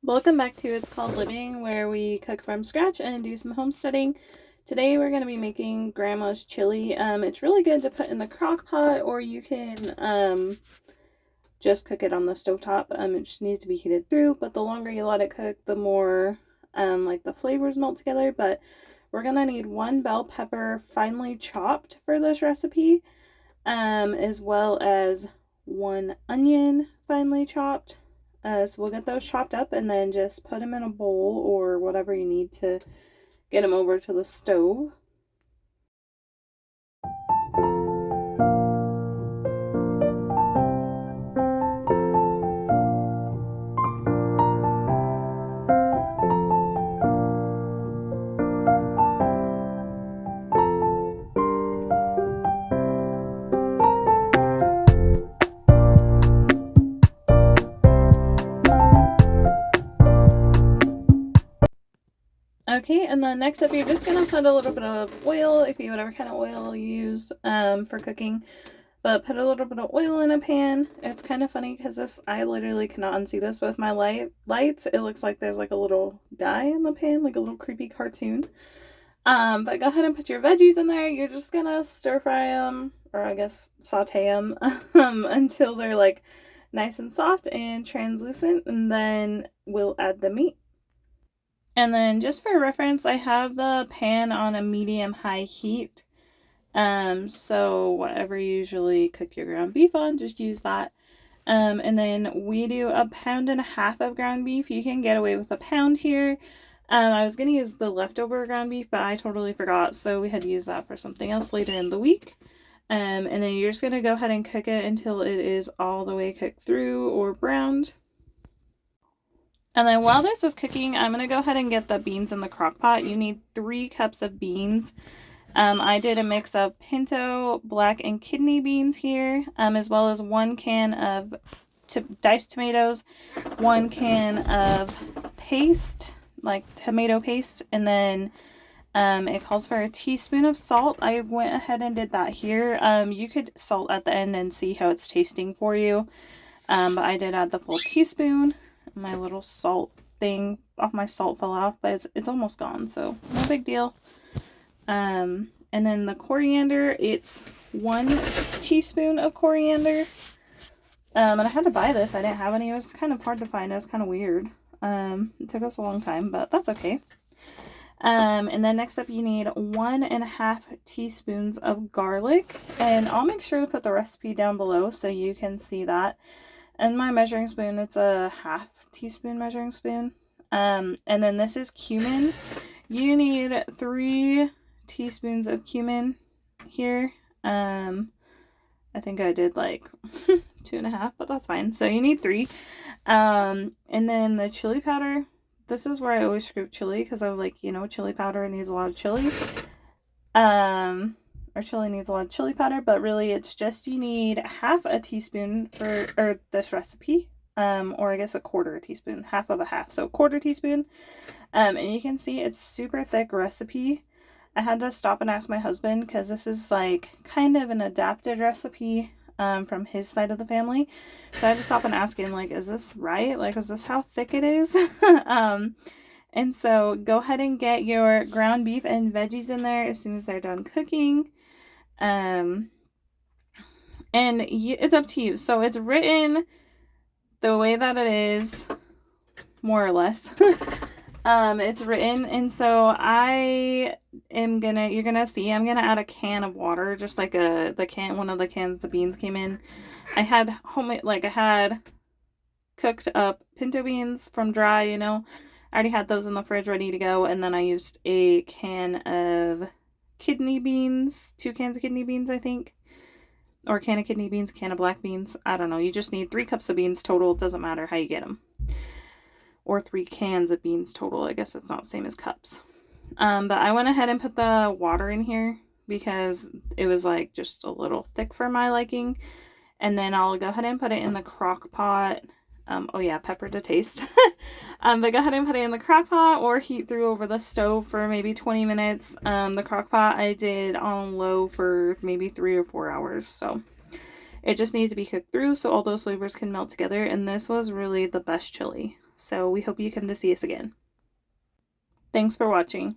Welcome back to It's Called Living, where we cook from scratch and do some homesteading. Today we're going to be making Grandma's chili. It's really good to put in the crock pot, or you can just cook it on the stovetop. It just needs to be heated through, but the longer you let it cook, the more like the flavors melt together. But we're going to need one bell pepper finely chopped for this recipe, as well as one onion finely chopped. So we'll get those chopped up and then just put them in a bowl or whatever you need to get them over to the stove. Okay, and then next up you're just going to put a little bit of oil, if you whatever kind of oil you use for cooking. But put a little bit of oil in a pan. It's kind of funny because I literally cannot unsee this with my lights. It looks like there's like a little guy in the pan, like a little creepy cartoon. But go ahead and put your veggies in there. You're just gonna stir fry them, or I guess saute them, until they're like nice and soft and translucent, and then we'll add the meat. And then just for reference, I have the pan on a medium-high heat. So whatever you usually cook your ground beef on, just use that. And then we do 1.5 pounds of ground beef. You can get away with 1 pound here. I was going to use the leftover ground beef, but I totally forgot, so we had to use that for something else later in the week. And then you're just going to go ahead and cook it until it is all the way cooked through or browned. And then while this is cooking, I'm going to go ahead and get the beans in the crock pot. You need 3 cups of beans. I did a mix of pinto, black, and kidney beans here, as well as 1 can of diced tomatoes, 1 can of paste, like tomato paste, and then it calls for a teaspoon of salt. I went ahead and did that here. You could salt at the end and see how it's tasting for you, but I did add the full teaspoon. My little salt thing off my salt fell off, but it's almost gone, so no big deal. And then the coriander, it's 1 teaspoon of coriander. And I had to buy this. I didn't have any. It was kind of hard to find. It was kind of weird. It took us a long time, but that's okay. And then next up you need 1.5 teaspoons of garlic. And I'll make sure to put the recipe down below so you can see that. And my measuring spoon, it's a 1/2 teaspoon measuring spoon. And then this is cumin. You need 3 teaspoons of cumin here. I think I did like 2.5, but that's fine. So you need 3. And then the chili powder. This is where I always screw up chili because I was like, chili powder needs a lot of chili. Or chili needs a lot of chili powder, but really it's just you need 1/2 teaspoon for this recipe. Or I guess 1/4 teaspoon, 1/2 of a 1/2, so 1/4 teaspoon. And you can see it's super thick recipe. I had to stop and ask my husband because this is like kind of an adapted recipe from his side of the family. So I had to stop and ask him, like, is this right? Like, is this how thick it is? And so go ahead and get your ground beef and veggies in there as soon as they're done cooking. And it's up to you. So it's written the way that it is, more or less. It's written, and so you're gonna see, I'm gonna add a can of water, just like one of the cans the beans came in. I had cooked up pinto beans from dry, I already had those in the fridge ready to go, and then I used a can of kidney beans, 2 cans of kidney beans, I think. Or a can of kidney beans, can of black beans. I don't know. You just need 3 cups of beans total. It doesn't matter how you get them. Or 3 cans of beans total. I guess it's not the same as cups. But I went ahead and put the water in here because it was like just a little thick for my liking. And then I'll go ahead and put it in the crock pot. Oh yeah, pepper to taste. But go ahead and put it in the crock pot or heat through over the stove for maybe 20 minutes. The crock pot I did on low for maybe 3 or 4 hours. So it just needs to be cooked through so all those flavors can melt together. And this was really the best chili. So we hope you come to see us again. Thanks for watching.